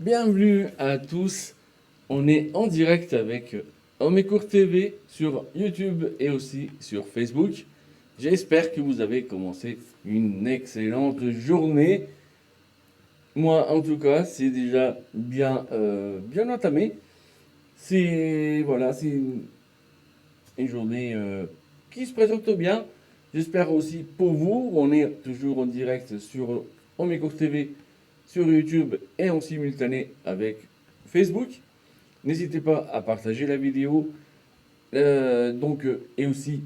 Bienvenue à tous. On est en direct avec Homécourt TV sur YouTube et aussi sur Facebook. J'espère que vous avez commencé une excellente journée. Moi, en tout cas, c'est déjà bien entamé. C'est une journée qui se présente bien. J'espère aussi pour vous. On est toujours en direct sur Homécourt TV sur YouTube et en simultané avec Facebook. N'hésitez pas à partager la vidéo et aussi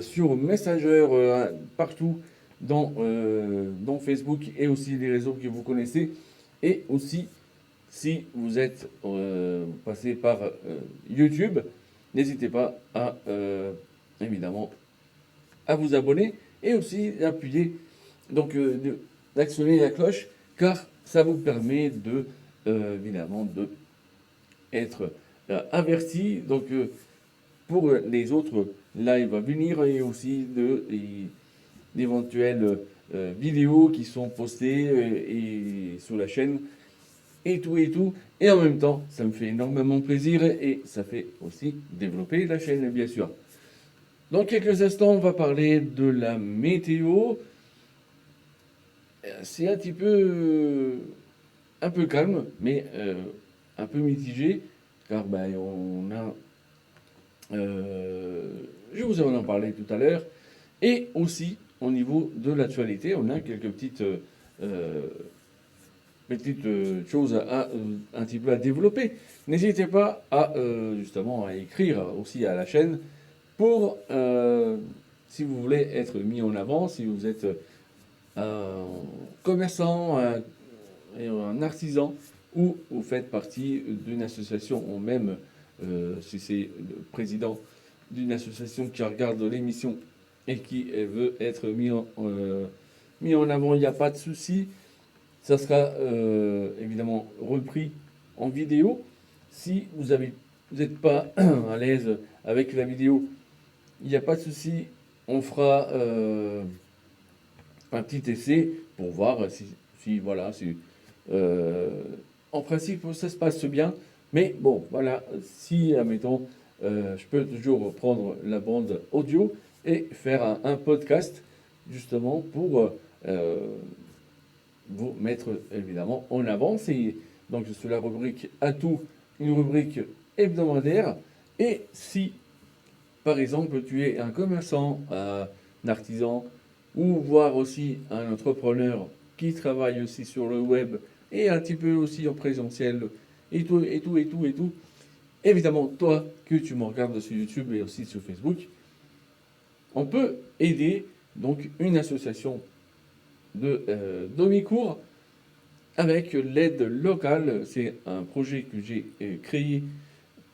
sur Messenger partout dans Facebook et aussi les réseaux que vous connaissez. Et aussi, si vous êtes passé par YouTube, n'hésitez pas à évidemment à vous abonner et aussi d'appuyer d'actionner la cloche car ça vous permet de évidemment de être averti pour les autres lives à venir et aussi d'éventuelles vidéos qui sont postées et sur la chaîne et tout et tout. Et en même temps, ça me fait énormément plaisir et ça fait aussi développer la chaîne, bien sûr. Dans quelques instants, on va parler de la météo. C'est un peu calme, mais un peu mitigé, car je vous en ai parlé tout à l'heure, et aussi au niveau de l'actualité, on a quelques petites choses un petit peu à développer. N'hésitez pas à justement à écrire aussi à la chaîne pour si vous voulez être mis en avant, si vous êtes un commerçant, un artisan, ou vous faites partie d'une association, ou même si c'est le président d'une association qui regarde l'émission et qui veut être mis en avant, il n'y a pas de souci. Ça sera évidemment repris en vidéo. Si vous n'êtes pas à l'aise avec la vidéo, il n'y a pas de souci. On fera un petit essai pour voir si en principe ça se passe bien. Mais bon, voilà, si, admettons, je peux toujours prendre la bande audio et faire un podcast justement pour vous mettre évidemment en avant. Donc sur la rubrique atout, une rubrique hebdomadaire. Et si par exemple tu es un commerçant, un artisan, ou voir aussi un entrepreneur qui travaille aussi sur le web et un petit peu aussi en présentiel, et tout, et tout, et tout, et tout. Évidemment, toi que tu me regardes sur YouTube et aussi sur Facebook, on peut aider donc une association de Domicourt avec l'aide locale. C'est un projet que j'ai créé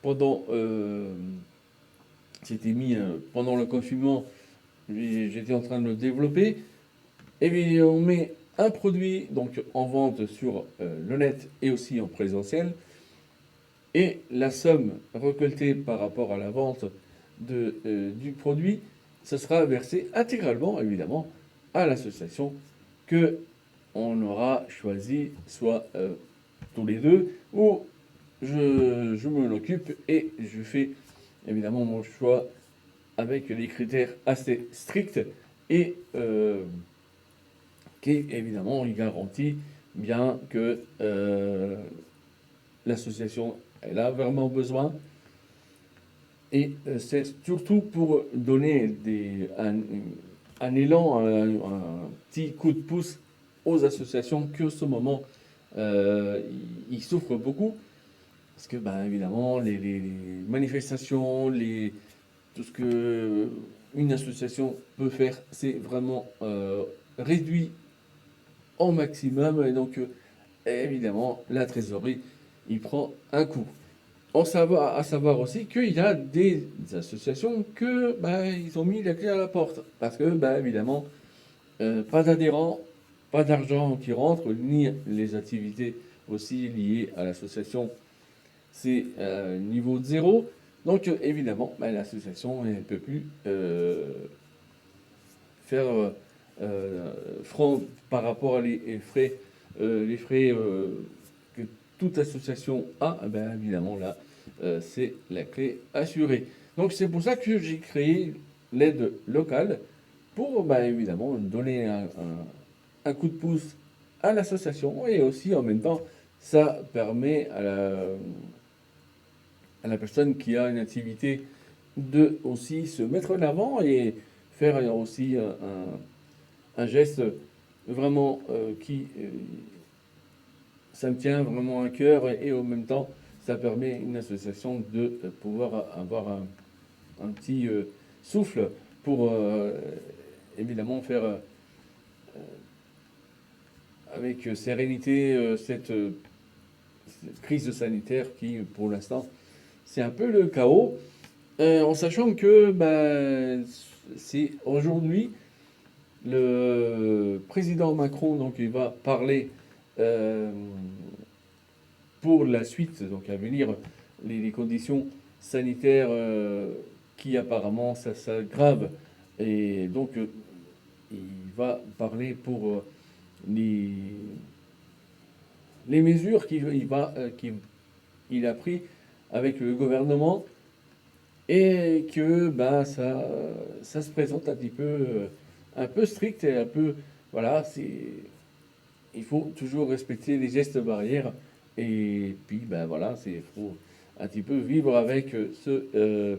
pendant, c'était mis pendant le confinement. J'étais en train de le développer. Et bien, on met un produit donc en vente sur le net et aussi en présentiel. Et la somme récoltée par rapport à la vente du produit, ça sera versé intégralement, évidemment, à l'association que on aura choisi, soit tous les deux, ou je m'en occupe et je fais évidemment mon choix avec des critères assez stricts et qui évidemment il garantit bien que l'association elle a vraiment besoin et c'est surtout pour donner un élan, un petit coup de pouce aux associations qui en ce moment ils souffrent beaucoup parce que évidemment les manifestations, tout ce que une association peut faire, c'est vraiment réduit au maximum. Et donc, évidemment, la trésorerie, il prend un coup. À savoir aussi qu'il y a des associations que ils ont mis la clé à la porte. Parce que, évidemment, pas d'adhérents, pas d'argent qui rentre, ni les activités aussi liées à l'association. C'est niveau de zéro. Donc, évidemment, l'association ne peut plus faire front par rapport à les frais toute association a, ben évidemment là, c'est la clé assurée. Donc c'est pour ça que j'ai créé l'aide locale pour ben, évidemment donner un coup de pouce à l'association et aussi en même temps ça permet à la personne qui a une activité de aussi se mettre en avant et faire aussi un geste vraiment qui ça me tient vraiment à cœur et en même temps ça permet à une association de pouvoir avoir un petit souffle pour évidemment faire avec sérénité cette crise sanitaire qui pour l'instant c'est un peu le chaos. En sachant que ben, c'est aujourd'hui le président Macron donc il va parler euh, pour la suite donc à venir les conditions sanitaires qui apparemment ça s'aggrave et donc il va parler pour les, les mesures qu'il a pris avec le gouvernement et que ben, ça se présente un peu strict et un peu, voilà, il faut toujours respecter les gestes barrières et puis ben voilà, faut un petit peu vivre avec ce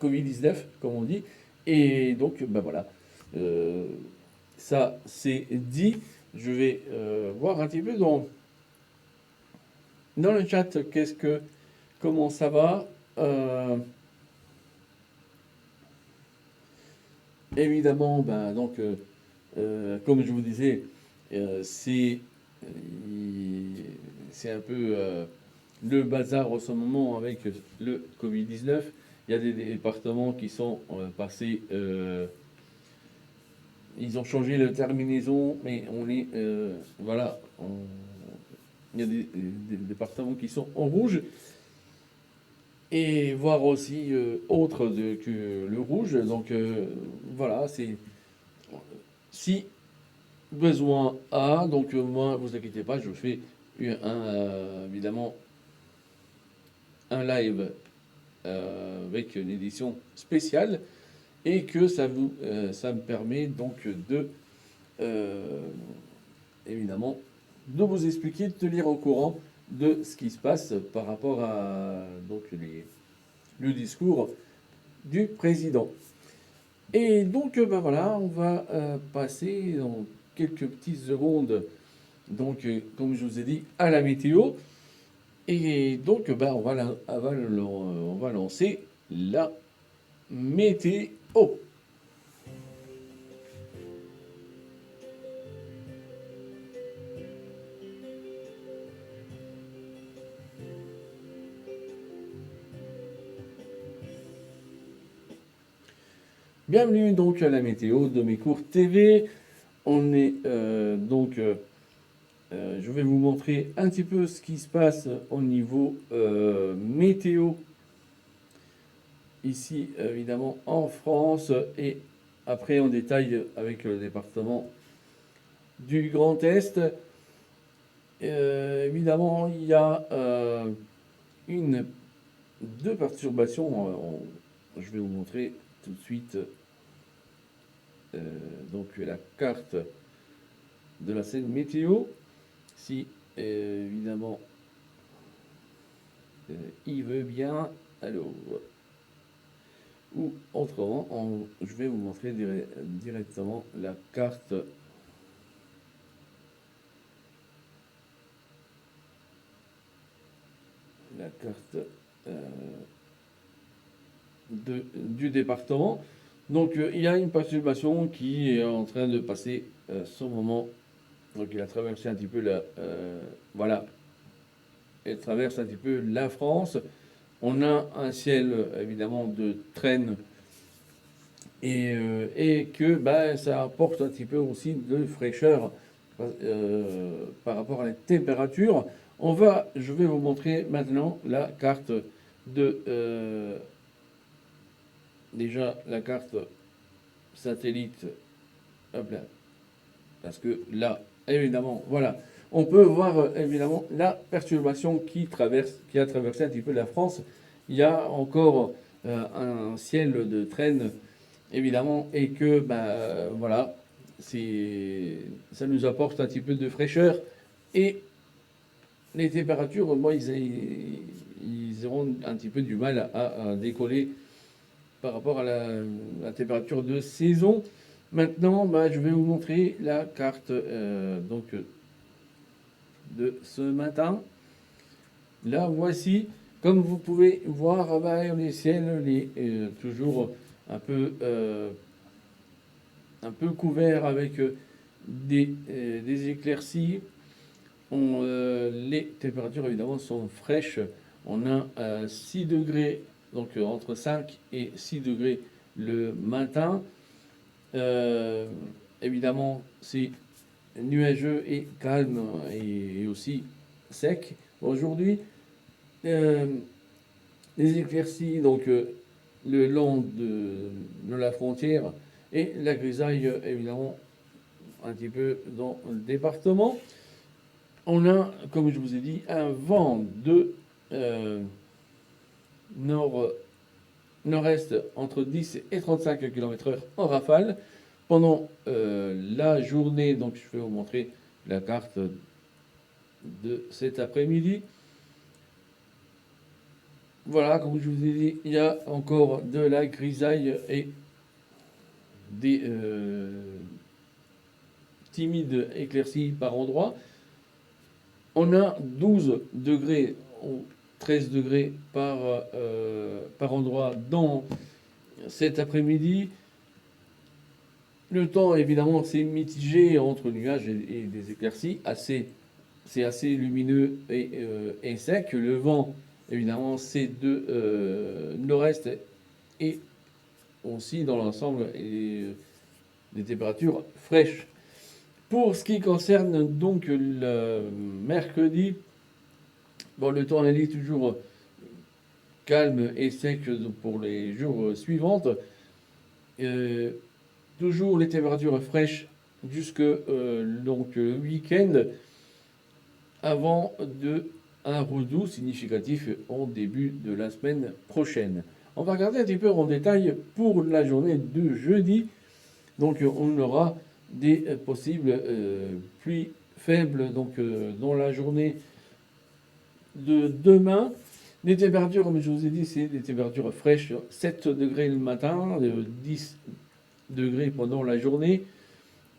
Covid-19, comme on dit, et donc ben voilà, Euh, ça c'est dit, je vais voir un petit peu dans le chat, comment ça va. Évidemment, ben, donc, comme je vous disais, euh, c'est c'est un peu le bazar en ce moment avec le Covid-19. Il y a des départements qui sont passés, ils ont changé la terminaison, mais voilà, il y a des départements qui sont en rouge et voir aussi autre que le rouge. Donc voilà, c'est si besoin A, donc moi, vous inquiétez pas, je fais évidemment un live avec une édition spéciale et que ça me permet donc euh, évidemment de vous expliquer, de tenir au courant de ce qui se passe par rapport à donc le discours du président. Et donc ben voilà, on va passer dans quelques petites secondes donc, comme je vous ai dit, à la météo. Et donc, bah, on va lancer la météo. Bienvenue donc à la météo de mes cours TV. On est je vais vous montrer un petit peu ce qui se passe au niveau météo ici, évidemment, en France et après en détail avec le département du Grand Est. Évidemment, il y a deux perturbations. Je vais vous montrer tout de suite donc la carte de la scène météo. Si évidemment il veut bien. Alors, ou autrement, je vais vous montrer directement la carte. La carte du département. Donc il y a une perturbation qui est en train de passer ce moment. Donc il a traversé un petit peu voilà, elle traverse un petit peu la France. On a un ciel évidemment de traîne et que bah, ça apporte un petit peu aussi de fraîcheur par rapport à la température. Je vais vous montrer maintenant la carte déjà la carte satellite, hop là, parce que là, évidemment, voilà. On peut voir évidemment la perturbation qui a traversé un petit peu la France. Il y a encore un ciel de traîne, évidemment, et que, voilà, ça nous apporte un petit peu de fraîcheur. Et les températures, moi, ils auront un petit peu du mal à décoller par rapport à la température de saison. Maintenant, je vais vous montrer la carte de ce matin. Là, voici, comme vous pouvez voir, les ciels, toujours un peu couverts avec des éclaircies. Les températures, évidemment, sont fraîches. On a 6 degrés, donc entre 5 et 6 degrés le matin. Évidemment, c'est nuageux et calme et aussi sec. Aujourd'hui, les éclaircies donc le long de la frontière et la grisaille évidemment un petit peu dans le département. On a, comme je vous ai dit, un vent de nord-est entre 10 et 35 km/h en rafale. Pendant la journée, donc je vais vous montrer la carte de cet après-midi. Voilà, comme je vous ai dit, il y a encore de la grisaille et des timides éclaircies par endroits. On a 12 degrés ou 13 degrés par endroit dans cet après-midi. Le temps, évidemment, c'est mitigé entre nuages et des éclaircies. C'est assez lumineux et sec. Le vent, évidemment, c'est de nord-est et aussi dans l'ensemble des températures fraîches. Pour ce qui concerne donc le mercredi, bon, le temps est toujours calme et sec pour les jours suivants. Toujours les températures fraîches jusque donc le week-end avant un redout significatif en début de la semaine prochaine. On va regarder un petit peu en détail pour la journée de jeudi. Donc on aura des possibles pluies faibles donc, dans la journée de demain. Les températures, comme je vous ai dit, c'est des températures fraîches, 7 degrés le matin, 10 degrés pendant la journée.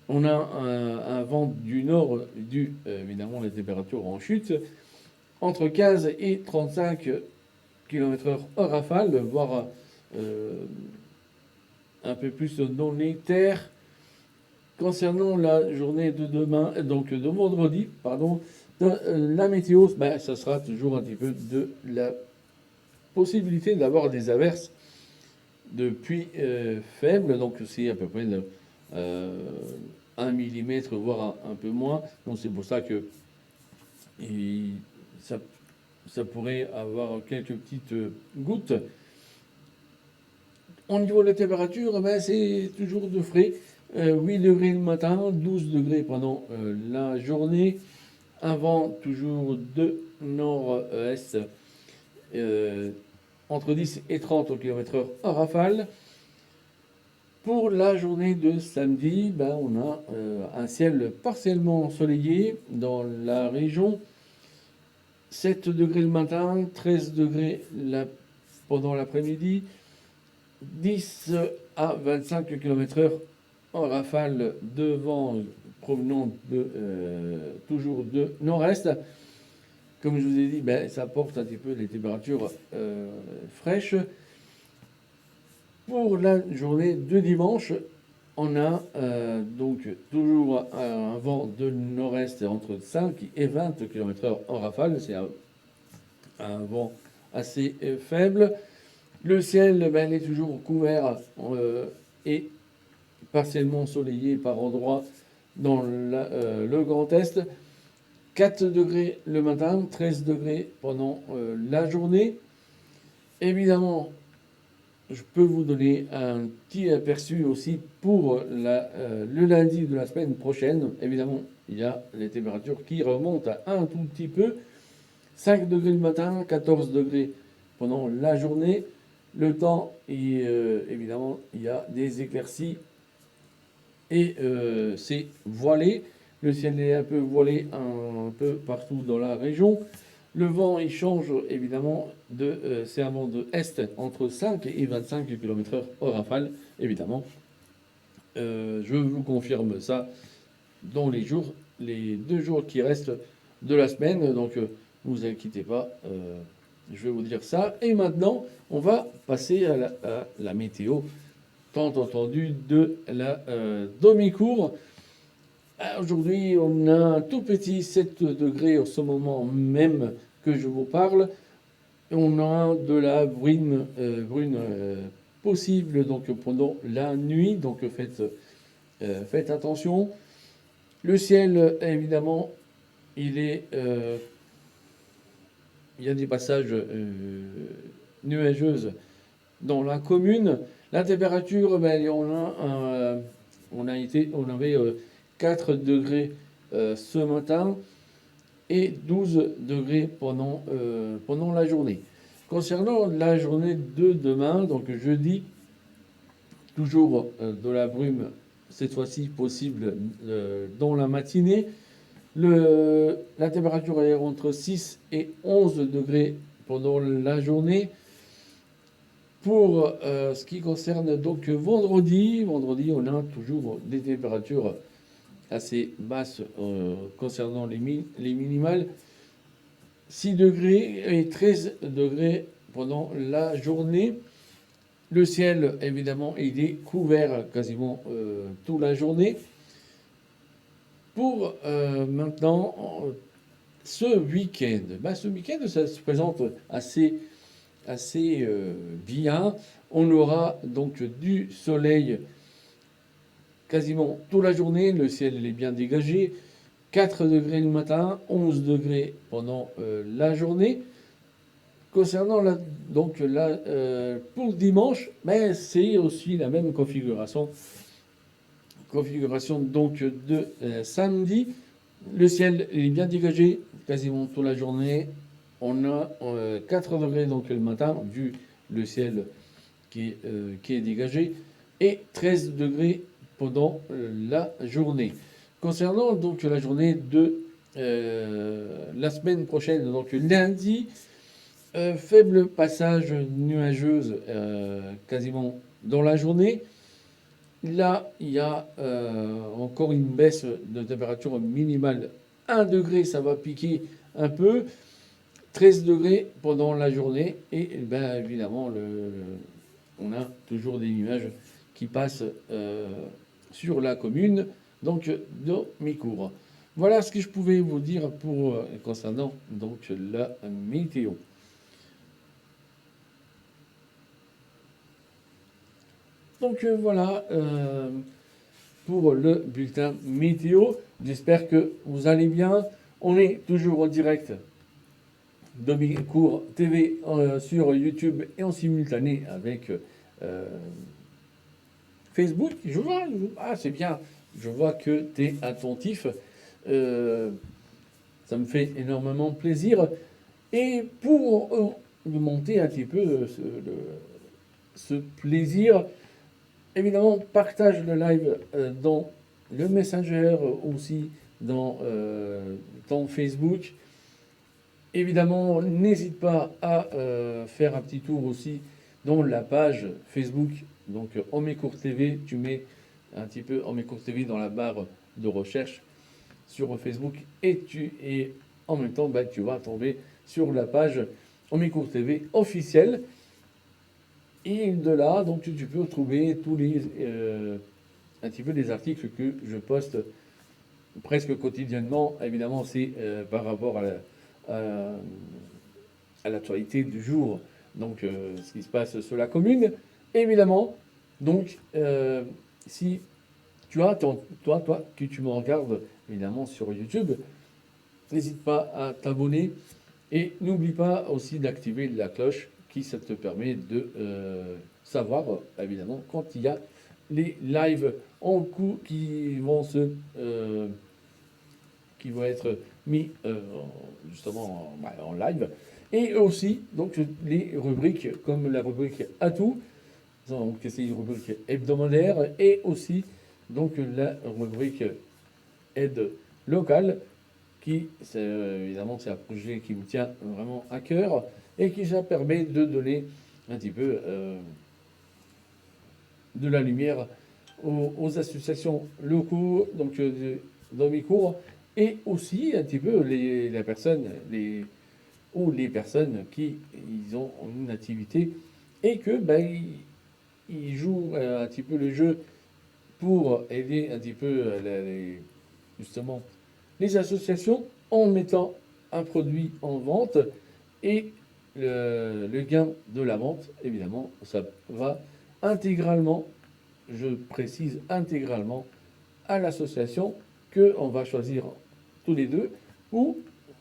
On a un vent du nord, évidemment les températures en chute, entre 15 et 35 km/h en rafale, voire un peu plus dans les terres. Concernant la journée de demain, donc de vendredi, pardon, la météo, ça sera toujours un petit peu de la possibilité d'avoir des averses de pluie faibles, donc c'est à peu près 1 mm, voire un peu moins. Donc c'est pour ça que ça pourrait avoir quelques petites gouttes. Au niveau de la température, c'est toujours de frais. 8 degrés le matin, 12 degrés pendant la journée. Un vent toujours de nord-est, entre 10 et 30 km/h en rafale. Pour la journée de samedi, on a un ciel partiellement ensoleillé dans la région. 7 degrés le matin, 13 degrés pendant l'après-midi, 10 à 25 km/h en rafale de vent provenant toujours de nord-est. Comme je vous ai dit, ça porte un petit peu les températures fraîches. Pour la journée de dimanche, on a donc toujours un vent de nord-est entre 5 et 20 km/h en rafale. C'est un vent assez faible. Le ciel est toujours couvert et partiellement ensoleillé par endroits dans le Grand Est. 4 degrés le matin, 13 degrés pendant la journée. Évidemment, je peux vous donner un petit aperçu aussi pour le lundi de la semaine prochaine. Évidemment, il y a les températures qui remontent à un tout petit peu. 5 degrés le matin, 14 degrés pendant la journée. Le temps, évidemment, il y a des éclaircies et c'est voilé. Le ciel est un peu voilé un peu partout dans la région. Le vent, il change évidemment c'est un vent de est entre 5 et 25 km/h au rafale, évidemment. Je vous confirme ça dans les 2 jours qui restent de la semaine. Donc, ne vous inquiétez pas, je vais vous dire ça. Et maintenant, on va passer à la météo, tant entendu, de la demi-cour. Aujourd'hui, on a un tout petit 7 degrés en ce moment même que je vous parle. On a de la brune possible donc pendant la nuit. Donc faites attention. Le ciel, évidemment, il y a des passages nuageuses dans la commune. La température, ben, on avait 4 degrés ce matin et 12 degrés pendant la journée. Concernant la journée de demain, donc jeudi, toujours de la brume, cette fois-ci possible dans la matinée. La température est entre 6 et 11 degrés pendant la journée. Pour ce qui concerne donc vendredi, on a toujours des températures assez basses concernant les minimales. 6 degrés et 13 degrés pendant la journée. Le ciel, évidemment, il est couvert quasiment toute la journée. Pour maintenant, ce week-end, ça se présente assez bien. On aura donc du soleil quasiment toute la journée. Le ciel est bien dégagé. 4 degrés le matin, 11 degrés pendant la journée. Concernant pour dimanche, mais c'est aussi la même configuration. Configuration donc de samedi. Le ciel est bien dégagé quasiment toute la journée. On a 4 degrés donc le matin, vu le ciel qui est dégagé, et 13 degrés pendant la journée. Concernant donc la journée de la semaine prochaine, donc lundi, faible passage nuageuse quasiment dans la journée. Là, il y a encore une baisse de température minimale. 1 degré, ça va piquer un peu. 13 degrés pendant la journée. Et ben, évidemment, on a toujours des nuages qui passent sur la commune, donc de mi-cours. Voilà ce que je pouvais vous dire concernant donc la météo. Donc voilà pour le bulletin météo. J'espère que vous allez bien. On est toujours en direct de Demi-Cours TV sur YouTube et en simultané avec Facebook. C'est bien. Je vois que tu es attentif. Ça me fait énormément plaisir. Et pour augmenter un petit peu ce plaisir, évidemment, partage le live dans le Messenger, aussi dans Facebook. Évidemment, n'hésite pas à faire un petit tour aussi dans la page Facebook, donc Homécourt TV. Tu mets un petit peu Homécourt TV dans la barre de recherche sur Facebook et en même temps, tu vas tomber sur la page Homécourt TV officielle. Et de là, donc tu peux trouver tous un petit peu des articles que je poste presque quotidiennement. Évidemment, c'est par rapport à l'actualité du jour, donc ce qui se passe sur la commune. Évidemment, donc si tu as toi que tu me regardes évidemment sur YouTube, n'hésite pas à t'abonner et n'oublie pas aussi d'activer la cloche qui ça te permet de savoir évidemment quand il y a les lives en cours qui vont qui vont être mis justement en live. Et aussi donc les rubriques comme la rubrique Atout, donc c'est une rubrique hebdomadaire, et aussi donc la rubrique aide locale qui évidemment c'est un projet qui me tient vraiment à cœur et qui ça permet de donner un petit peu de la lumière aux associations locaux, donc dans mes cours, et aussi un petit peu les personnes, les personnes qui ils ont une activité et que ben, ils jouent un petit peu le jeu pour aider un petit peu justement les associations en mettant un produit en vente et le gain de la vente, évidemment, ça va intégralement, je précise intégralement, à l'association qu'on va choisir tous les deux, ou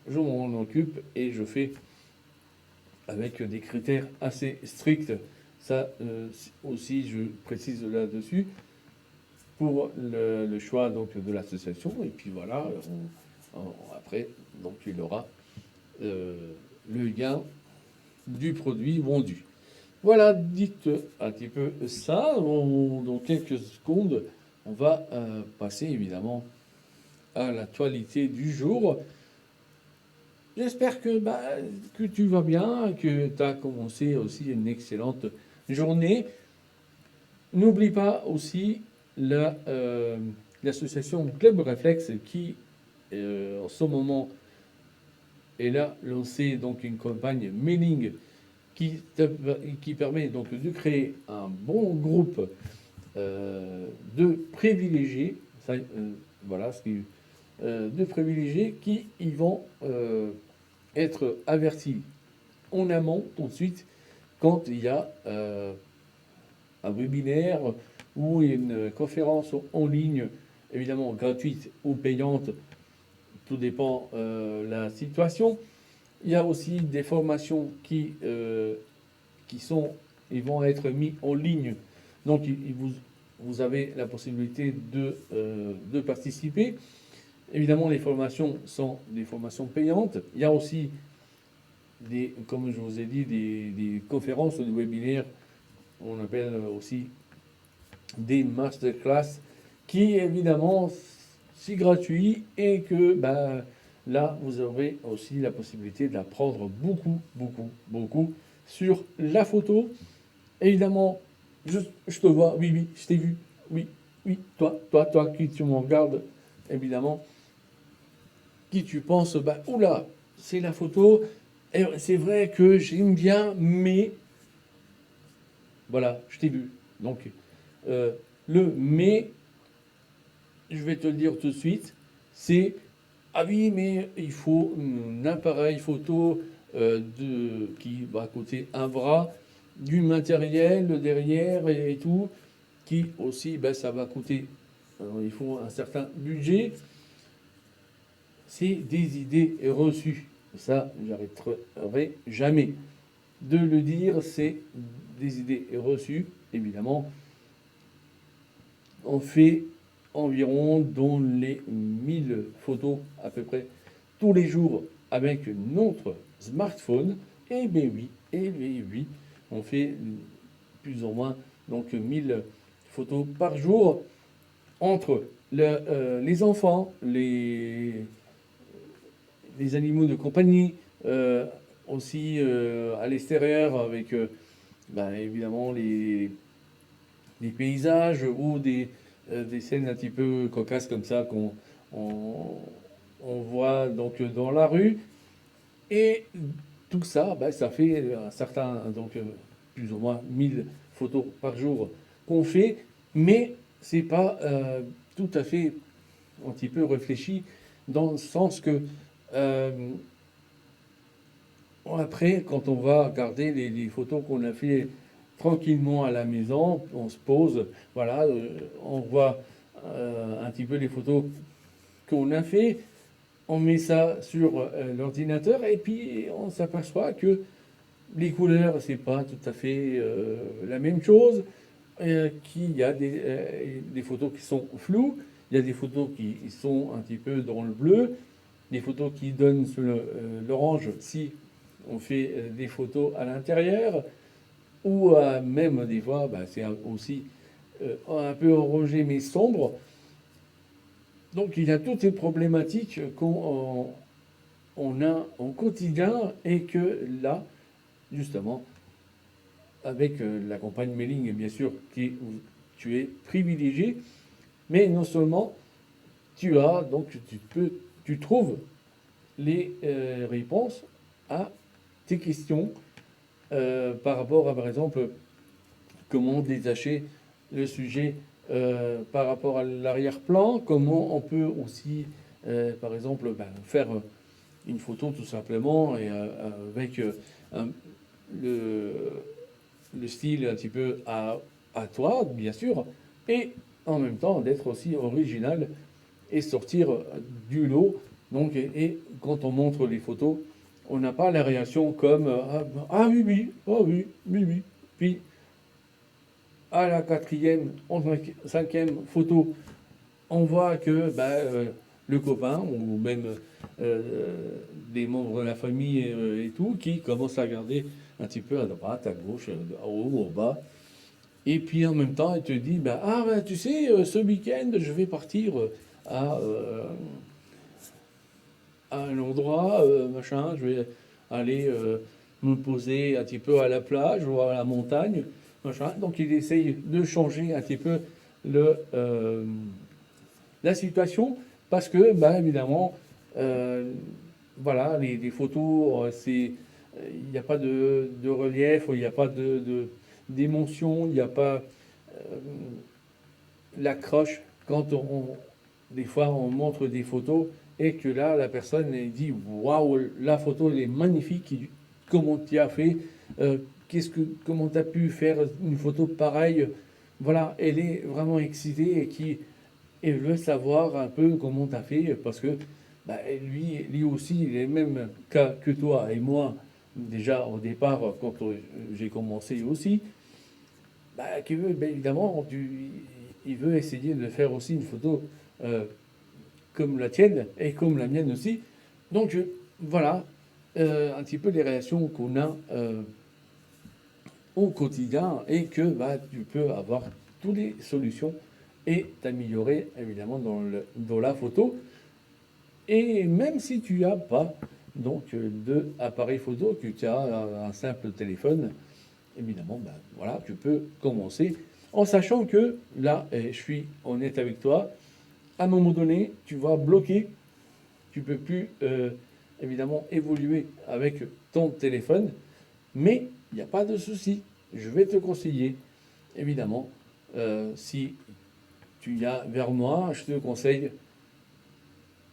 je m'en occupe et je fais avec des critères assez stricts. Ça aussi, je précise là-dessus, pour le choix donc, de l'association. Et puis voilà, après, donc il aura le gain du produit vendu. Voilà, dites un petit peu ça. Dans quelques secondes, on va passer évidemment à l'actualité du jour. J'espère que tu vas bien, que tu as commencé aussi une excellente journée. N'oublie pas aussi l'association Club Réflexe qui, en ce moment, est là lancé donc une campagne mailing qui permet donc de créer un bon groupe de privilégiés, voilà, de privilégiés qui y vont être avertis en amont tout de suite quand il y a un webinaire ou une conférence en ligne, évidemment gratuite ou payante, tout dépend de la situation. Il y a aussi des formations qui ils vont être mis en ligne. Donc vous avez la possibilité de participer. Évidemment, les formations sont des formations payantes. Il y a aussi comme je vous ai dit, des conférences, des webinaires, on appelle aussi des masterclass, qui évidemment c'est gratuit et que là vous aurez aussi la possibilité d'apprendre beaucoup sur la photo. Évidemment, je te vois, oui, je t'ai vu, oui, toi qui tu me regardes, évidemment, qui tu penses, oula, c'est la photo, et c'est vrai que j'aime bien, mais voilà, je t'ai vu. Donc, le mais, je vais te le dire tout de suite, c'est ah oui, mais il faut un appareil photo qui va coûter un bras, du matériel derrière et tout, qui aussi, ça va coûter, il faut un certain budget. C'est des idées reçues. Ça, j'arrêterai jamais de le dire, c'est des idées reçues, évidemment. On fait environ dans les 1000 photos à peu près tous les jours avec notre smartphone. Et bien oui, on fait plus ou moins donc 1000 photos par jour entre les enfants, les animaux de compagnie, aussi à l'extérieur avec évidemment les paysages ou des scènes un petit peu cocasses comme ça qu'on on voit donc dans la rue. Et tout ça, ça fait un certain, donc plus ou moins 1000 photos par jour qu'on fait, mais c'est pas tout à fait un petit peu réfléchi dans le sens que après, quand on va regarder les photos qu'on a fait tranquillement à la maison, on se pose, voilà, on voit un petit peu les photos qu'on a fait, on met ça sur l'ordinateur et puis on s'aperçoit que les couleurs, c'est pas tout à fait la même chose, qu'il y a des photos qui sont floues, il y a des photos qui sont un petit peu dans le bleu, des photos qui donnent sur l'orange si on fait des photos à l'intérieur, ou même des fois, c'est aussi un peu orangé mais sombre. Donc il y a toutes ces problématiques qu'on a au quotidien et que là, justement, avec la campagne mailing, bien sûr, où tu es privilégié, mais non seulement tu as, donc tu trouves les réponses à tes questions par rapport à, par exemple, comment détacher le sujet par rapport à l'arrière-plan, comment on peut aussi, par exemple, faire une photo tout simplement et avec le, le style un petit peu à toi, bien sûr, et en même temps d'être aussi original et sortir du lot. Donc, et quand on montre les photos, on n'a pas la réaction comme ah oui, oui, oh oui, oui, oui. Puis à la quatrième, cinquième photo, on voit que le copain ou même des membres de la famille et tout qui commencent à regarder un petit peu à droite, à gauche, en haut, en bas. Et puis en même temps, il te dit tu sais, ce week-end, je vais partir à, euh, à un endroit, machin, je vais aller me poser un petit peu à la plage ou à la montagne, machin. Donc il essaye de changer un petit peu le, la situation parce que, évidemment, euh, voilà, les photos, il n'y a pas de relief, il n'y a pas d'émotion, il n'y a pas euh, l'accroche quand des fois on montre des photos et que là la personne elle dit waouh, la photo elle est magnifique, comment tu as fait, comment tu as pu faire une photo pareille, voilà, elle est vraiment excitée et veut savoir un peu comment tu as fait parce que lui aussi il est le même cas que toi et moi déjà au départ quand j'ai commencé aussi, qui veut, évidemment, il veut essayer de faire aussi une photo comme la tienne et comme la mienne aussi. Donc voilà un petit peu les réactions qu'on a au quotidien et que tu peux avoir toutes les solutions et t'améliorer évidemment dans la photo. Et même si tu n'as pas donc de appareil photo, que tu as un simple téléphone, évidemment, voilà, tu peux commencer en sachant que là, je suis honnête avec toi, à un moment donné, tu vas bloquer, tu peux plus évidemment évoluer avec ton téléphone, mais il n'y a pas de souci. Je vais te conseiller, évidemment, si tu y as vers moi, je te conseille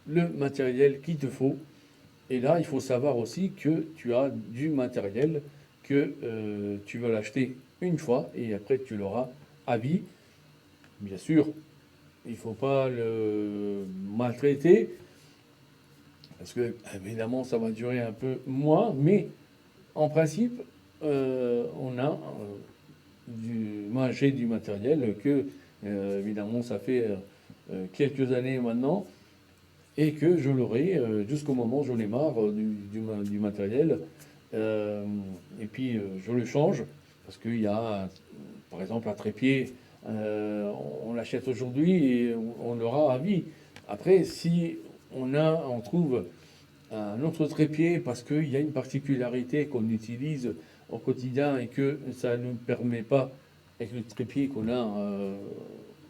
le matériel qu'il te faut. Et là, il faut savoir aussi que tu as du matériel que tu vas l'acheter une fois et après tu l'auras à vie. Bien sûr, il ne faut pas le maltraiter parce que évidemment ça va durer un peu moins, mais en principe, on a moi j'ai du matériel que évidemment ça fait quelques années maintenant et que je l'aurai jusqu'au moment où j'en ai marre du matériel. Euh, et puis je le change parce qu'il y a par exemple un trépied, on l'achète aujourd'hui et on l'aura à vie. Après, si on trouve un autre trépied parce qu'il y a une particularité qu'on utilise au quotidien et que ça ne nous permet pas, avec le trépied qu'on a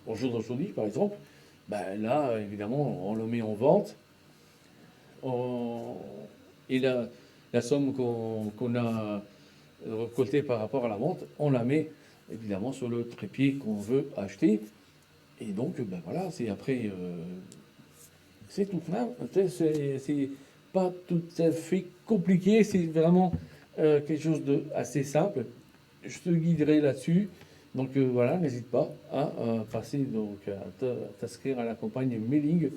au jour d'aujourd'hui par exemple, là évidemment on le met en vente on- et la somme qu'on a récoltée par rapport à la vente, on la met évidemment sur le trépied qu'on veut acheter. Et donc, voilà, c'est après, c'est tout simple. C'est pas tout à fait compliqué, c'est vraiment quelque chose de assez simple. Je te guiderai là-dessus. Donc voilà, n'hésite pas à passer donc à t'inscrire à la campagne mailing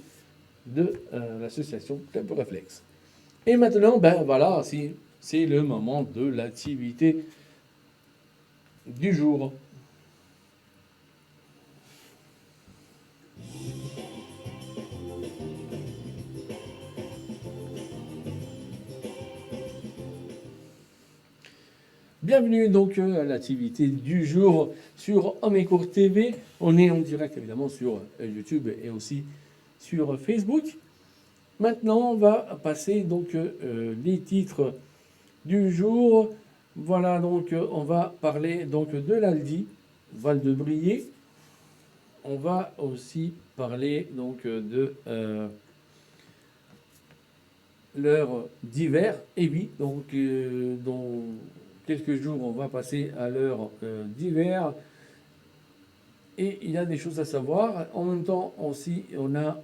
de l'association Club Réflexe. Et maintenant, voilà, c'est le moment de l'activité du jour. Bienvenue donc à l'activité du jour sur Homécourt TV. On est en direct évidemment sur YouTube et aussi sur Facebook. Maintenant, on va passer donc les titres du jour. Voilà, donc on va parler donc de l'Aldi, Val-de-Briey. On va aussi parler donc de l'heure d'hiver. Et oui, donc dans quelques jours, on va passer à l'heure d'hiver. Et il y a des choses à savoir. En même temps, aussi, on a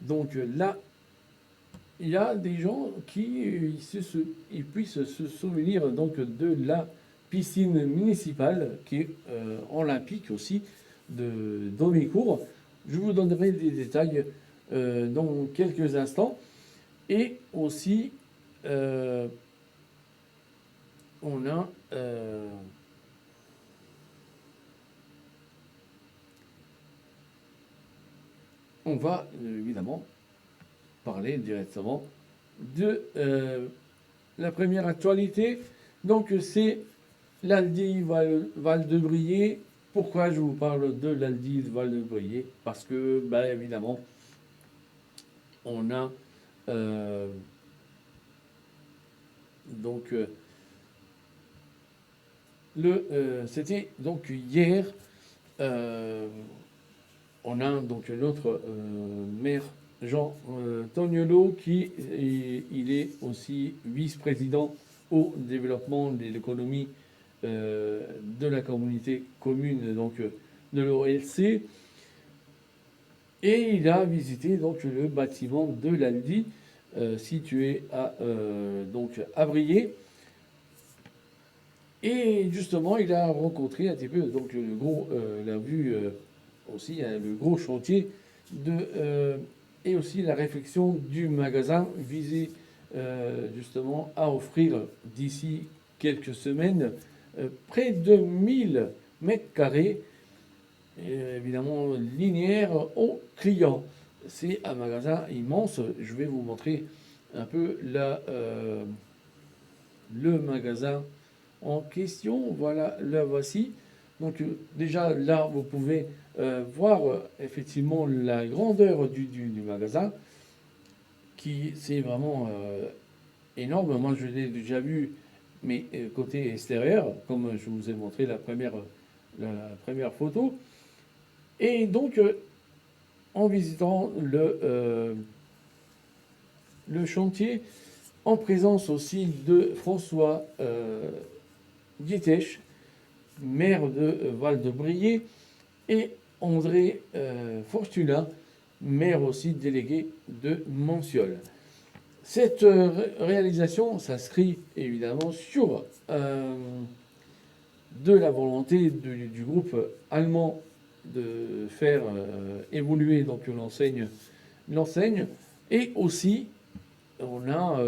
donc là, il y a des gens qui ils puissent se souvenir donc de la piscine municipale qui est olympique aussi de d'Homécourt. Je vous donnerai des détails dans quelques instants. Et aussi, on a on va évidemment parler directement de la première actualité. Donc c'est l'Aldi Val-de-Briey. Pourquoi je vous parle de l'Aldi Val-de-Briey? Parce que, bah, évidemment, on a donc c'était donc hier. On a donc notre maire Jean Tognolo qui il est aussi vice-président au développement de l'économie de la communauté commune donc de l'OLC, et il a visité donc le bâtiment de l'Aldi situé à donc à Briey. Et justement, il a rencontré un petit peu donc le gros, il a vu aussi le gros chantier et aussi la réflexion du magasin visé justement à offrir d'ici quelques semaines près de 1000 mètres carrés, évidemment linéaires aux clients. C'est un magasin immense. Je vais vous montrer un peu le magasin en question. Voilà, là voici. Donc déjà là, vous pouvez voir effectivement la grandeur du magasin, qui c'est vraiment énorme. Moi, je l'ai déjà vu, mais côté extérieur, comme je vous ai montré la première photo. Et donc, en visitant le chantier, en présence aussi de François Guitech, maire de Val-de-Briey, et André Fortuna, maire aussi délégué de Montciol. Cette réalisation s'inscrit évidemment sur de la volonté du groupe allemand de faire évoluer donc l'enseigne, et aussi on a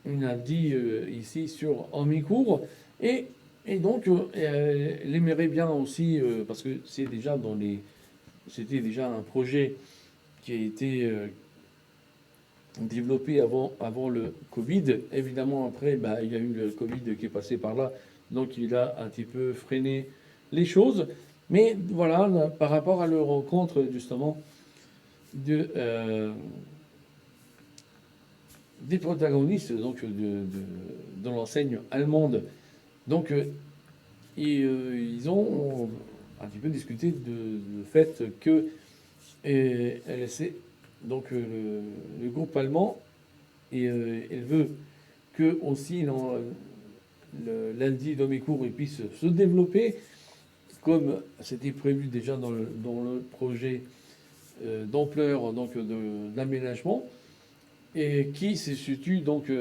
une Aldi ici sur Homécourt, et donc elle aimerait bien aussi parce que c'était déjà un projet qui a été développé avant le Covid. Évidemment, après, bah, il y a eu le Covid qui est passé par là, donc il a un petit peu freiné les choses. Mais voilà, par rapport à leur rencontre justement des protagonistes donc de l'enseigne allemande, donc ils ont un petit peu discuté du fait que LSC, donc le groupe allemand, et elle veut que aussi l'Aldi d'Homécourt puisse se développer comme c'était prévu déjà dans le projet d'ampleur donc d'aménagement, et qui se situe donc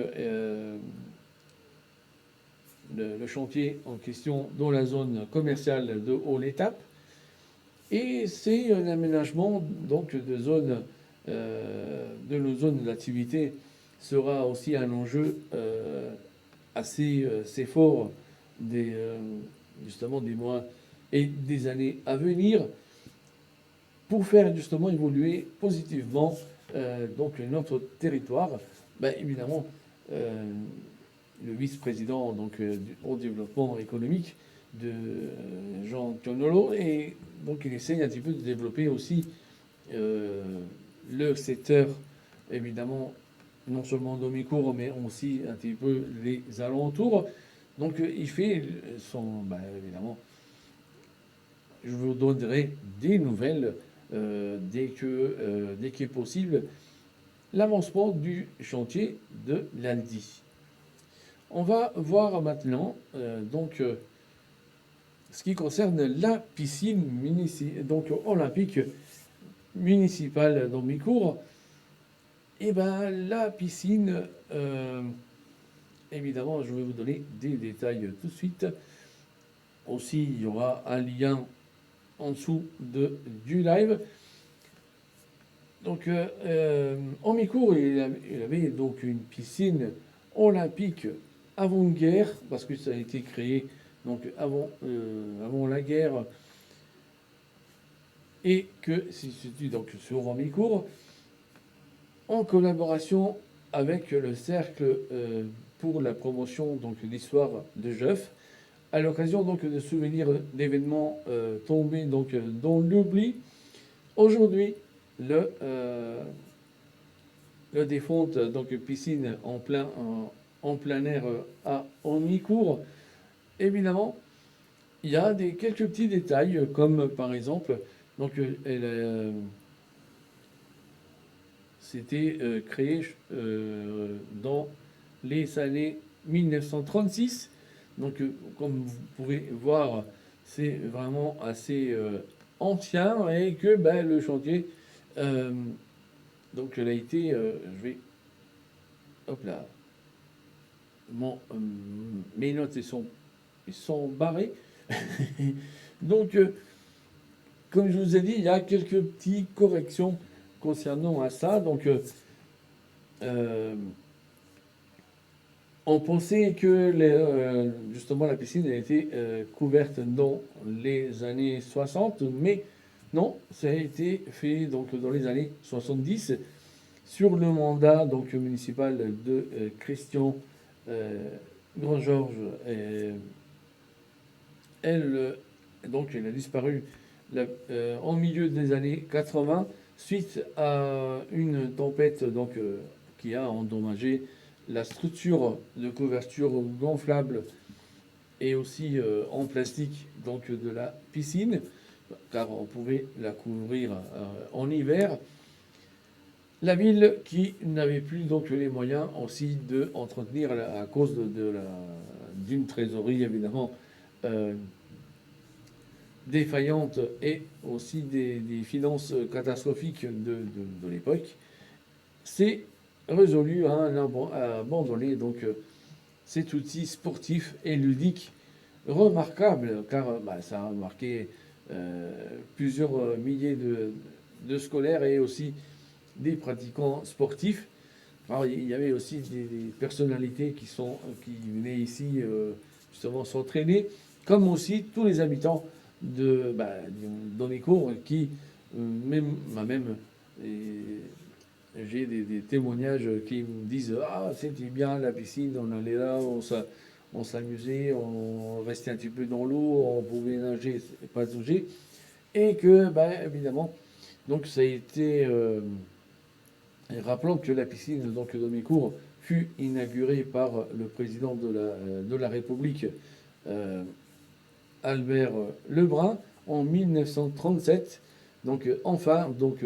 le chantier en question dans la zone commerciale de Haut-l'Étape. Et c'est un aménagement donc de nos zones d'activité sera aussi un enjeu assez fort justement des mois et des années à venir, pour faire justement évoluer positivement donc notre territoire. Ben, évidemment, le vice-président donc, au développement économique de Jean Tionolo, et donc il essaye un petit peu de développer aussi le secteur, évidemment, non seulement d'Omicourt, mais aussi un petit peu les alentours. Donc il fait son, évidemment, je vous donnerai des nouvelles dès qu'il est possible, l'avancement du chantier de l'Aldi. On va voir maintenant ce qui concerne la piscine olympique municipale d'Omicourt. Et la piscine, évidemment, je vais vous donner des détails tout de suite. Aussi, il y aura un lien en dessous du live. Donc, Omicourt, il avait donc une piscine olympique avant-guerre, parce que ça a été créé donc avant la guerre, et que c'est situé donc sur Omicourt, en collaboration avec le Cercle pour la promotion donc l'histoire de Jeuf, à l'occasion donc de souvenirs d'événements tombés donc dans l'oubli. Aujourd'hui, le défonte donc piscine en plein air à Omicourt. Évidemment, il y a quelques petits détails, comme par exemple, donc c'était créé dans les années 1936. Donc, comme vous pouvez voir, c'est vraiment assez ancien, et que le chantier, donc, il a été, je vais, hop là, mes notes sont barrées. Donc, comme je vous ai dit, il y a quelques petites corrections concernant à ça. Donc, on pensait que justement la piscine a été couverte dans les années 60, mais non, ça a été fait donc dans les années 70 sur le mandat donc municipal de Christian Grand-Georges. Donc elle a disparu en milieu des années 80 suite à une tempête donc qui a endommagé la structure de couverture gonflable et aussi en plastique donc de la piscine, car on pouvait la couvrir en hiver. La ville qui n'avait plus donc les moyens aussi de entretenir à cause d'une trésorerie évidemment défaillante, et aussi des finances catastrophiques de l'époque, c'est résolu à abandonner donc cet outil sportif et ludique remarquable, car ça a marqué plusieurs milliers de scolaires et aussi des pratiquants sportifs. Alors, il y avait aussi des personnalités qui venaient ici justement s'entraîner, comme aussi tous les habitants d'Omicourt qui, même j'ai des témoignages qui me disent « Ah, c'était bien la piscine, on allait là, on s'amusait, on restait un petit peu dans l'eau, on pouvait nager, pas bouger. » Et que, évidemment, donc ça a été... rappelons que la piscine donc d'Omicourt fut inaugurée par le président de la République, Albert Lebrun, en 1937. Donc enfin, donc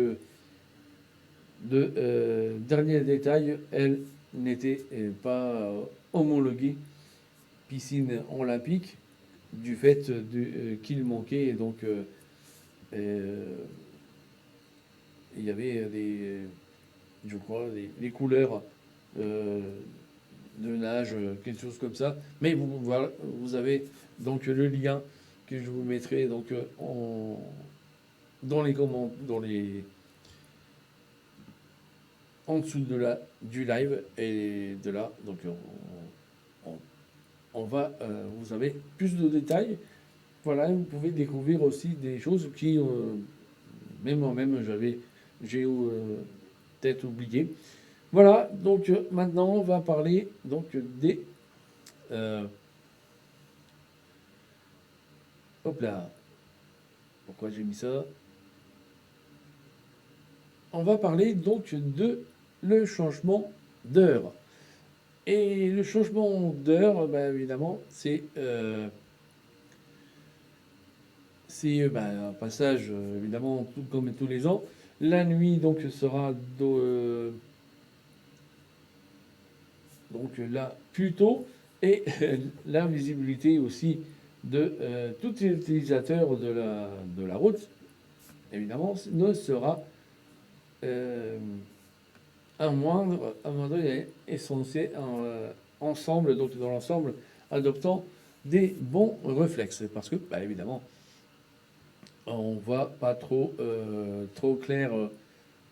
dernier détail, elle n'était pas homologuée piscine olympique du fait qu'il manquait donc il y avait je crois des couleurs de nage, quelque chose comme ça. Mais voilà, vous avez donc le lien que je vous mettrai donc dans les en dessous du live, et de là donc on va vous avez plus de détails. Voilà, vous pouvez découvrir aussi des choses qui même moi-même j'ai peut-être oublié. Voilà, donc maintenant on va parler donc des... euh, hop là, pourquoi j'ai mis ça? On va parler donc de le changement d'heure. Et le changement d'heure, ben, évidemment, c'est un passage, évidemment, tout comme tous les ans. La nuit, donc, sera donc là plus tôt. Et la visibilité aussi de tout utilisateur de la route, évidemment, ne sera euh, un moindre essentiel ensemble, donc dans l'ensemble, adoptant des bons réflexes. Parce que, bah, évidemment, on voit pas trop clair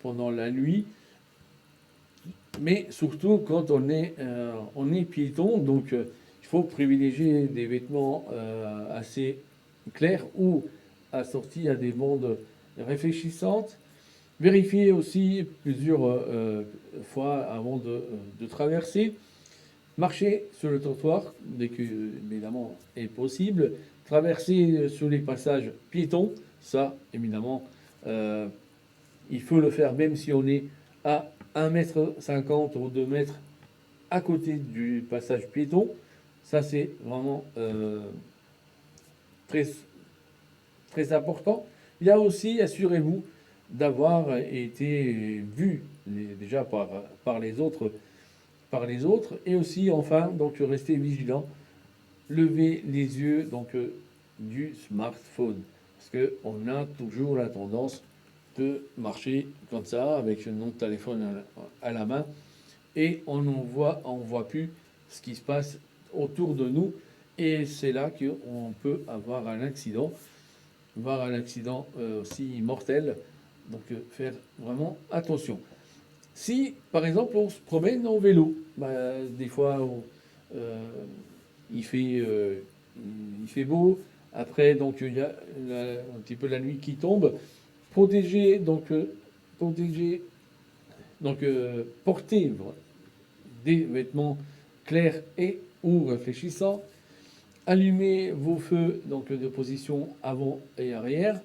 pendant la nuit, mais surtout quand on est piéton, donc il faut privilégier des vêtements assez clairs ou assortis à des bandes réfléchissantes. Vérifier aussi plusieurs fois avant de traverser. Marcher sur le trottoir, dès que évidemment est possible. Traverser sur les passages piétons, ça évidemment, euh, il faut le faire même si on est à 1,50 m ou 2 mètres à côté du passage piéton. Ça c'est vraiment très, très important. Il y a aussi, assurez-vous, d'avoir été vu déjà par les autres, et aussi enfin donc rester vigilant, lever les yeux donc du smartphone, parce que on a toujours la tendance de marcher comme ça avec notre téléphone à la main, et on voit plus ce qui se passe autour de nous, et c'est là qu'on peut avoir un accident, voire un accident aussi mortel. Donc faire vraiment attention. Si, par exemple, on se promène en vélo, bah, des fois, euh, il fait, euh, il fait beau. Après, donc, il y a un petit peu la nuit qui tombe. Protéger, protéger, porter des vêtements clairs et ou réfléchissants. Allumer vos feux donc, de position avant et arrière.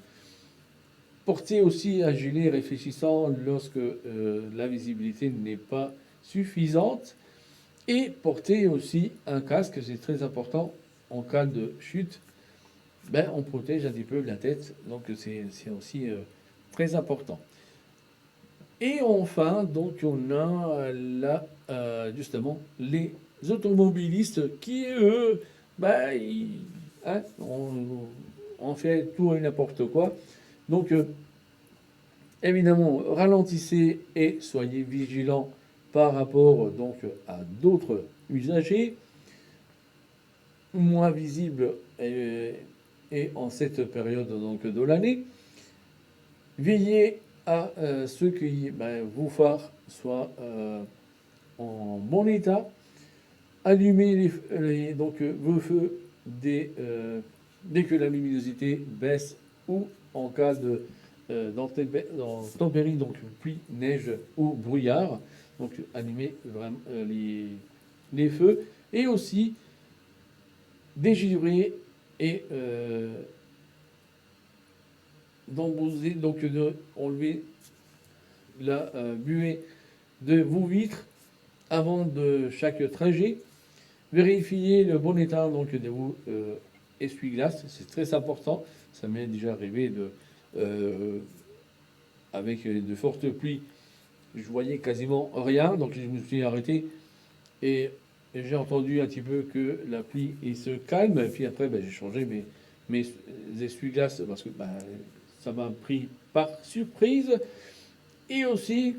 Porter aussi un gilet réfléchissant lorsque la visibilité n'est pas suffisante. Et porter aussi un casque, c'est très important en cas de chute. Ben, on protège un petit peu la tête, donc c'est aussi très important. Et enfin, donc on a là justement les automobilistes qui, eux, ben, hein, on fait tout et n'importe quoi. Donc évidemment, ralentissez et soyez vigilants par rapport donc à d'autres usagers moins visibles et en cette période donc de l'année. Veillez à ce que vos phares soient en bon état. Allumez donc vos feux dès que la luminosité baisse ou en cas d'intempéries, donc pluie, neige ou brouillard. Donc allumez vraiment les feux. Et aussi dégivrer et d'embouser, donc de enlever la buée de vos vitres avant de chaque trajet. Vérifiez le bon état donc de vos essuie-glaces, c'est très important. Ça m'est déjà arrivé avec de fortes pluies, je voyais quasiment rien, donc je me suis arrêté et j'ai entendu un petit peu que la pluie se calme. Et puis après, j'ai changé mes essuie-glaces parce que ça m'a pris par surprise. Et aussi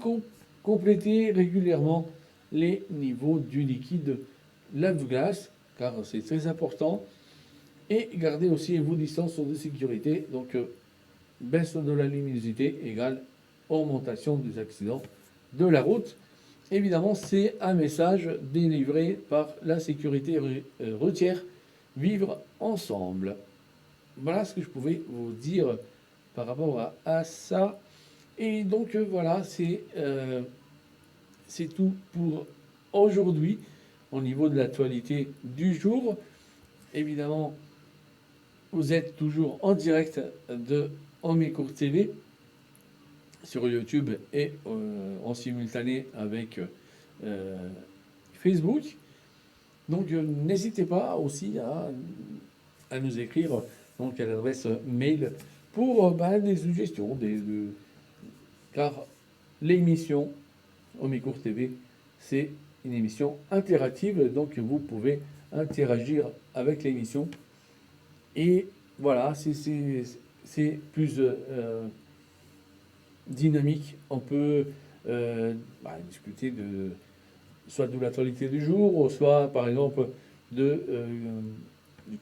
compléter régulièrement les niveaux du liquide lave-glace, car c'est très important. Et garder aussi vos distances de sécurité. Donc, baisse de la luminosité égale augmentation des accidents de la route. Évidemment, c'est un message délivré par la sécurité routière. Vivre ensemble. Voilà ce que je pouvais vous dire par rapport à ça. Et donc voilà, c'est c'est tout pour aujourd'hui au niveau de l'actualité du jour. Évidemment, vous êtes toujours en direct de Omécourt TV sur YouTube et en simultané avec Facebook. Donc n'hésitez pas aussi à nous écrire donc, à l'adresse mail pour des suggestions, car l'émission Omécourt TV, c'est une émission interactive, donc vous pouvez interagir avec l'émission. Et voilà, c'est plus dynamique. On peut discuter soit de l'actualité du jour, soit par exemple de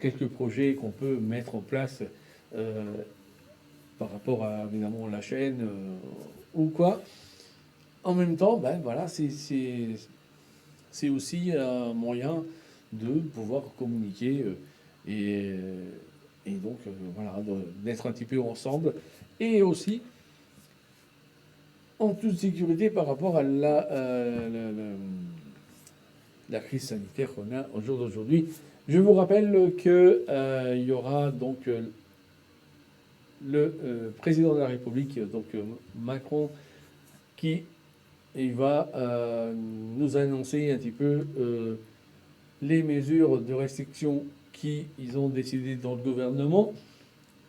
quelques projets qu'on peut mettre en place par rapport à évidemment la chaîne ou quoi. En même temps, voilà, c'est aussi un moyen de pouvoir communiquer et, et donc voilà, d'être un petit peu ensemble et aussi en toute sécurité par rapport à la crise sanitaire qu'on a au jour d'aujourd'hui. Je vous rappelle que il y aura donc le président de la République, donc Macron, qui il va nous annoncer un petit peu les mesures de restriction qu'ils ont décidé dans le gouvernement.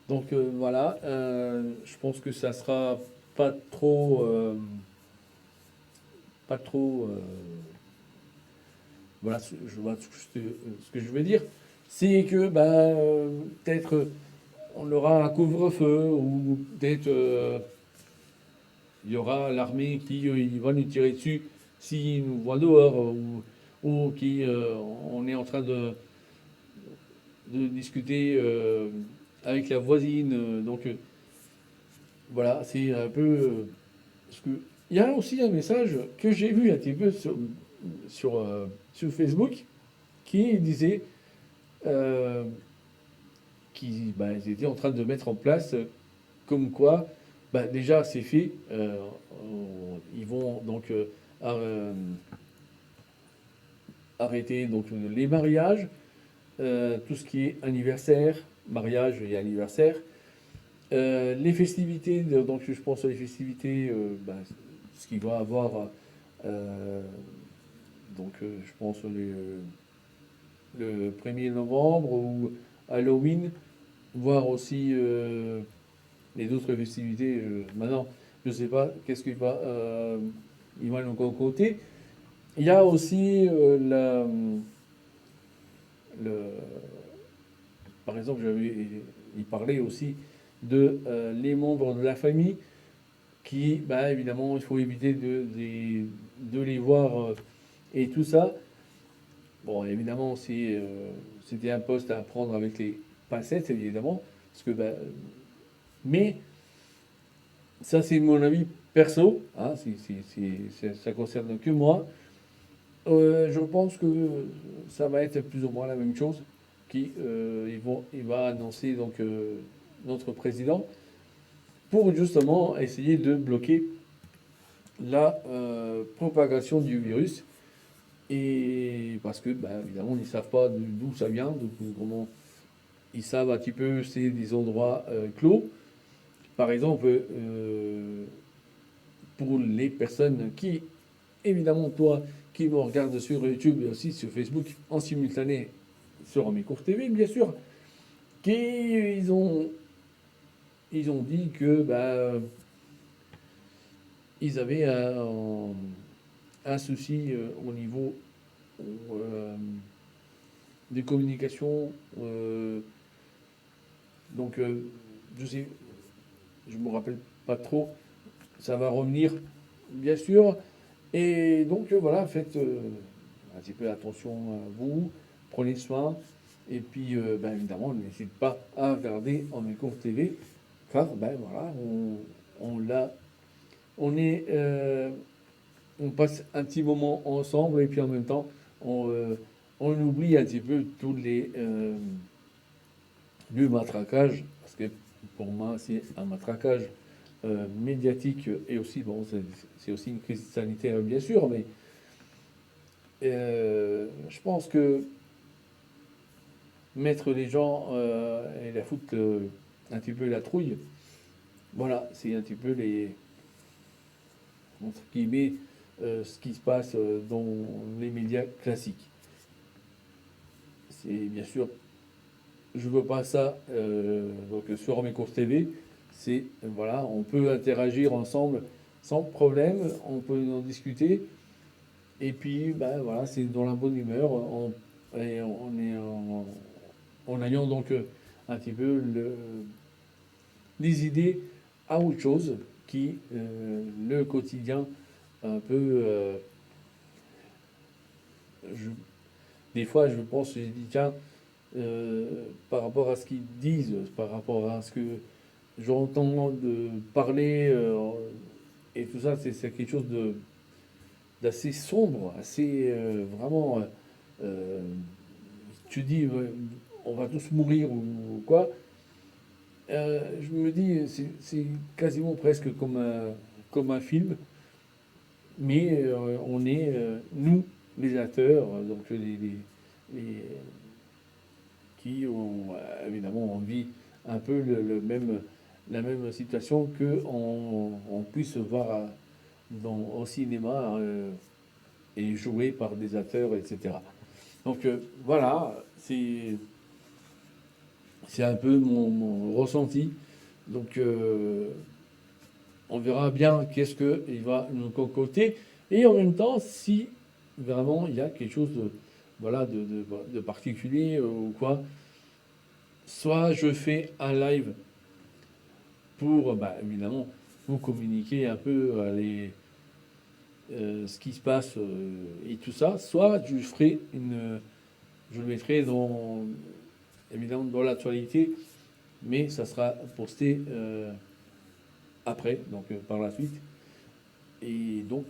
Donc voilà, je pense que ça sera pas trop, voilà, je vois ce que je veux dire, c'est que peut-être on aura un couvre-feu ou peut-être il y aura l'armée qui va nous tirer dessus s'il nous voit dehors ou qui on est en train de discuter avec la voisine. Donc voilà, c'est un peu ce que. Il y a aussi un message que j'ai vu un petit peu sur Facebook qui disait qu'ils étaient en train de mettre en place comme quoi, déjà c'est fait, ils vont donc arrêter donc, les mariages, tout ce qui est anniversaire, mariage et anniversaire, les festivités, donc je pense aux festivités, ce qu'il va avoir, donc je pense le 1er novembre ou Halloween, voir aussi les autres festivités. Maintenant, je ne sais pas qu'est-ce qu'il va, il va nous concocter. Il y a aussi par exemple, il parlait aussi de les membres de la famille qui, évidemment, il faut éviter de les voir et tout ça. Bon, évidemment, c'était un poste à prendre avec les pincettes, évidemment, parce que, mais ça, c'est mon avis perso, hein, ça concerne que moi. Je pense que ça va être plus ou moins la même chose il va annoncer donc notre président pour justement essayer de bloquer la propagation du virus. Et parce que, évidemment, ils ne savent pas d'où ça vient, donc comment ils savent un petit peu, c'est des endroits clos. Par exemple, pour les personnes qui, évidemment, toi, qui me regardent sur YouTube et aussi sur Facebook en simultané sur Omécourt TV, bien sûr, ils ont dit que ils avaient un souci au niveau des communications. Donc, je me rappelle pas trop. Ça va revenir, bien sûr. Et donc, voilà, faites un petit peu attention à vous. Prenez soin. Et puis, évidemment, n'hésitez pas à regarder Omécourt TV. Car, voilà, on passe un petit moment ensemble et puis en même temps, on oublie un petit peu tous le matraquage, parce que pour moi, c'est un matraquage médiatique, et aussi, bon, c'est aussi une crise sanitaire, bien sûr, mais je pense que mettre les gens et la foutre un petit peu la trouille, voilà, c'est un petit peu entre guillemets, ce qui se passe dans les médias classiques. C'est bien sûr, je veux pas ça donc sur mes courses TV. C'est voilà, on peut interagir ensemble sans problème, on peut en discuter. Et puis, ben voilà, c'est dans la bonne humeur, et on est en ayant donc un petit peu les idées à autre chose qui le quotidien un peu. Je- des fois, je pense, je dis tiens, par rapport à ce qu'ils disent, par rapport à ce que j'entends de parler et tout ça, c'est quelque chose d'assez sombre, assez vraiment. Euh, Tu dis on va tous mourir ou quoi. Je me dis c'est quasiment presque comme un film, mais on est nous les acteurs, donc les- qui ont évidemment envie un peu la même situation que on puisse voir au cinéma et joué par des acteurs, etc. Donc voilà, c'est un peu mon ressenti. Donc on verra bien qu'est-ce qu'il va nous concocter. Et en même temps, si vraiment il y a quelque chose de, voilà, de particulier ou quoi, soit je fais un live pour, bah, évidemment, vous communiquer un peu ce qui se passe et tout ça, soit je le mettrai évidemment dans l'actualité, mais ça sera posté après, donc par la suite. Et donc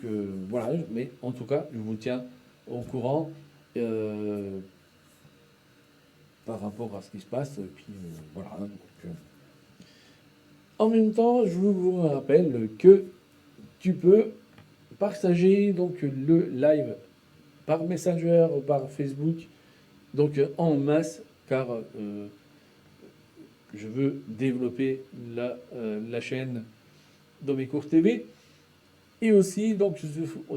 voilà, mais en tout cas, je vous tiens au courant euh, par rapport à ce qui se passe. Et puis voilà. Donc, en même temps, je vous rappelle que tu peux partager donc le live par Messenger, par Facebook, donc en masse, car je veux développer la chaîne Domécourt TV. Et aussi, donc,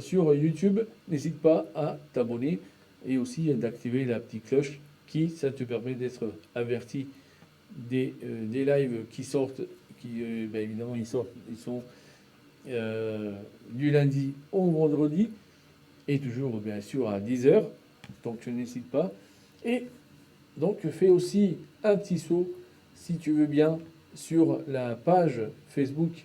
sur YouTube, n'hésite pas à t'abonner et aussi d'activer la petite cloche qui, ça te permet d'être averti des lives qui sortent, qui, ben, évidemment, ils sont du lundi au vendredi et toujours, bien sûr, à 10 h. Donc, je n'hésite pas. Et donc, fais aussi un petit saut, si tu veux bien, sur la page Facebook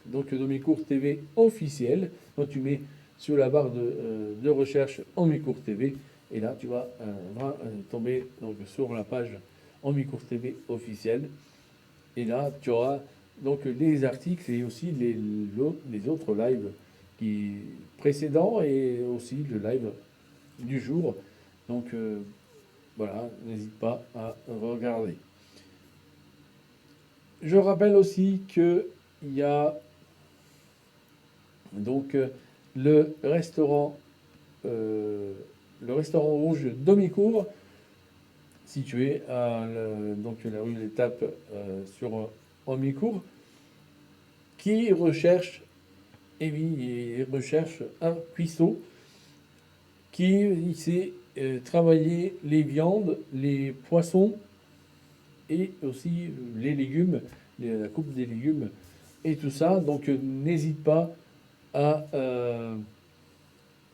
donc Domécourt TV officiel. Donc tu mets sur la barre de recherche Domécourt TV et là tu vas tomber donc, sur la page Domécourt TV officiel et là tu auras donc les articles et aussi les autres lives précédents et aussi le live du jour. Donc voilà, n'hésite pas à regarder. Je rappelle aussi qu'il y a donc le restaurant, le restaurant rouge Domicourt, situé à donc la rue l'Étape sur Domicourt, qui recherche, et oui, il recherche un cuistot qui sait travailler les viandes, les poissons et aussi les légumes, la coupe des légumes et tout ça. Donc n'hésite pas à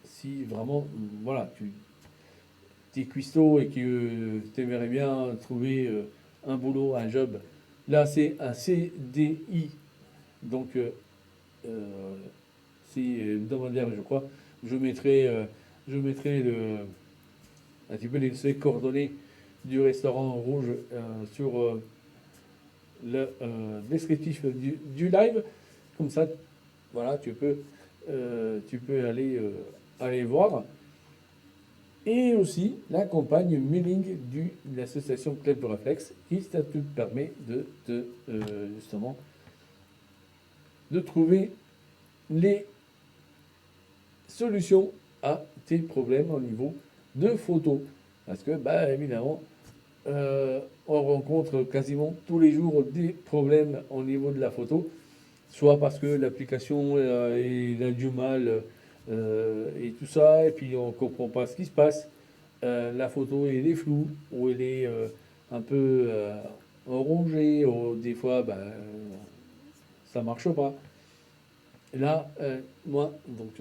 si vraiment, voilà, tu es cuistot et que tu aimerais bien trouver un boulot, un job, là c'est un CDI, donc euh, c'est hebdomadaire, je crois. Je mettrai un petit peu les coordonnées du restaurant rouge sur le descriptif du live. Comme ça, voilà, tu peux aller voir. Et aussi la campagne mailing de l'association Club Réflexe qui ça te permet de justement de trouver les solutions à tes problèmes au niveau de photos. Parce que, bah, évidemment, on rencontre quasiment tous les jours des problèmes au niveau de la photo, soit parce que l'application il a du mal et tout ça, et puis on ne comprend pas ce qui se passe. La photo elle est floue, ou elle est un peu rongée, ou des fois bah, ça marche pas. Et là, moi, donc,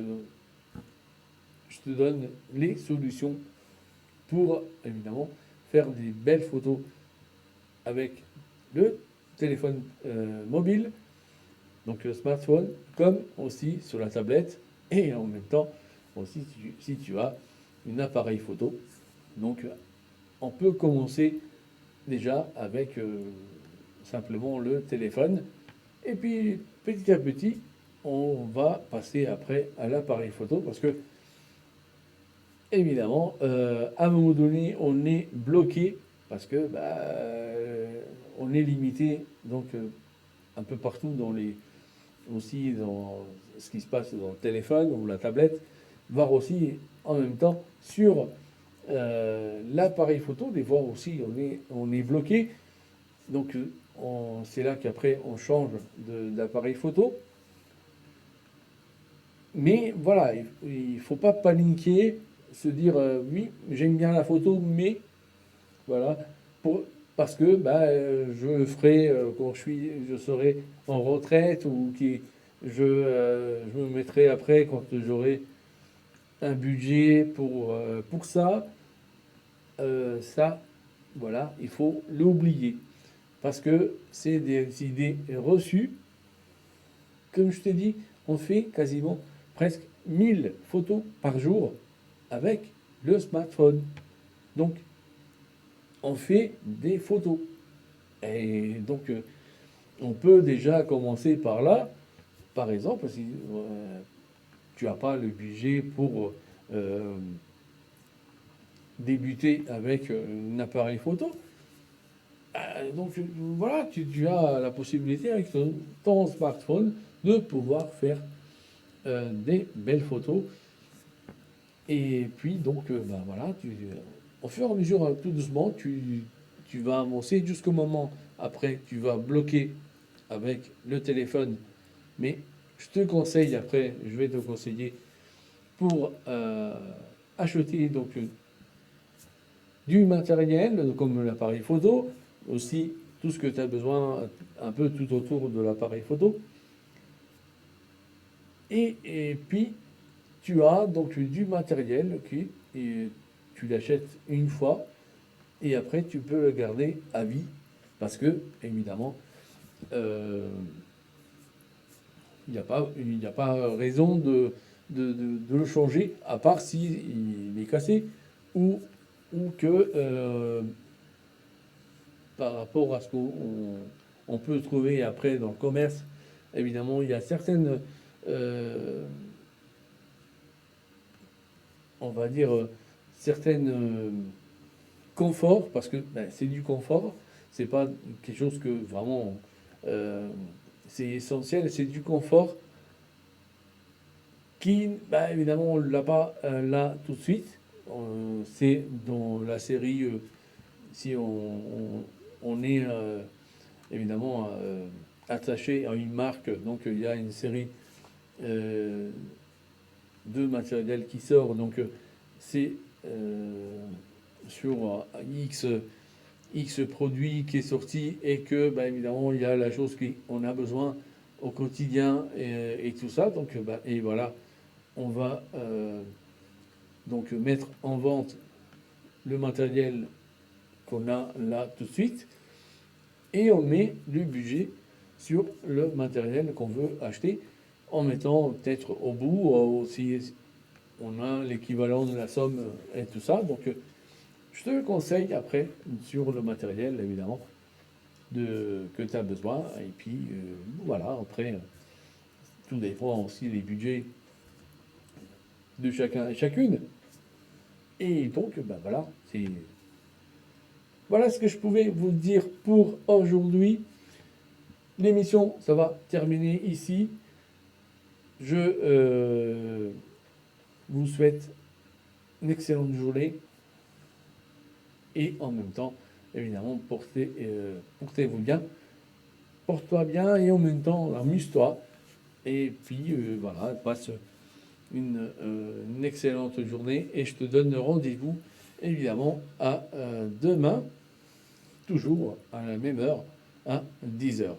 je te donne les solutions pour évidemment faire des belles photos avec le téléphone mobile, donc le smartphone, comme aussi sur la tablette, et en même temps aussi si tu as un appareil photo. Donc on peut commencer déjà avec simplement le téléphone, et puis petit à petit on va passer après à l'appareil photo, parce que évidemment à un moment donné on est bloqué, parce que bah, on est limité donc un peu partout dans les aussi dans ce qui se passe dans le téléphone ou la tablette, voir aussi en même temps sur l'appareil photo. Des fois aussi on est bloqué, donc c'est là qu'après on change d'appareil photo. Mais voilà, il ne faut pas paniquer, se dire oui j'aime bien la photo, mais voilà, pour, parce que bah, je le ferai quand je serai en retraite, ou je me mettrai après quand j'aurai un budget pour ça. Ça, voilà, il faut l'oublier. Parce que c'est des idées reçues. Comme je t'ai dit, on fait quasiment presque 1000 photos par jour avec le smartphone. Donc, on fait des photos. Et donc, on peut déjà commencer par là. Par exemple, si tu n'as pas le budget pour débuter avec un appareil photo, donc voilà, tu as la possibilité avec ton smartphone de pouvoir faire des belles photos. Et puis donc, ben voilà, au fur et à mesure, tout doucement, tu vas avancer jusqu'au moment après, tu vas bloquer avec le téléphone. Mais je te conseille, après, je vais te conseiller pour acheter donc du matériel comme l'appareil photo, aussi tout ce que tu as besoin un peu tout autour de l'appareil photo. Et puis tu as donc du matériel et tu l'achètes une fois, et après tu peux le garder à vie, parce que évidemment il n'y a pas raison de le changer, à part si il est cassé, ou, ou que par rapport à ce qu'on peut trouver après dans le commerce, évidemment, il y a certaines, euh, on va dire, certaines conforts, parce que ben, c'est du confort, c'est pas quelque chose que vraiment c'est essentiel, c'est du confort qui, bah, évidemment, on ne l'a pas là tout de suite. C'est dans la série, si on est évidemment attaché à une marque, donc il y a une série euh, de matériel qui sort, donc c'est sur X produit qui est sorti, et que bah, évidemment il y a la chose qu'on a besoin au quotidien, et tout ça, donc bah, et voilà, on va donc mettre en vente le matériel qu'on a là tout de suite, et on met du budget sur le matériel qu'on veut acheter, en mettant peut-être au bout si on a l'équivalent de la somme et tout ça. Donc je te conseille après sur le matériel évidemment que tu as besoin, et puis voilà, après tout dépend aussi des budgets de chacun et chacune. Et donc ben voilà ce que je pouvais vous dire pour aujourd'hui. l'émission, ça va terminer ici. Je vous souhaite une excellente journée et en même temps, évidemment, portez-vous bien. Porte-toi bien et en même temps, amuse-toi. Et puis, voilà, passe une excellente journée et je te donne rendez-vous, évidemment, à demain, toujours à la même heure, à 10 heures.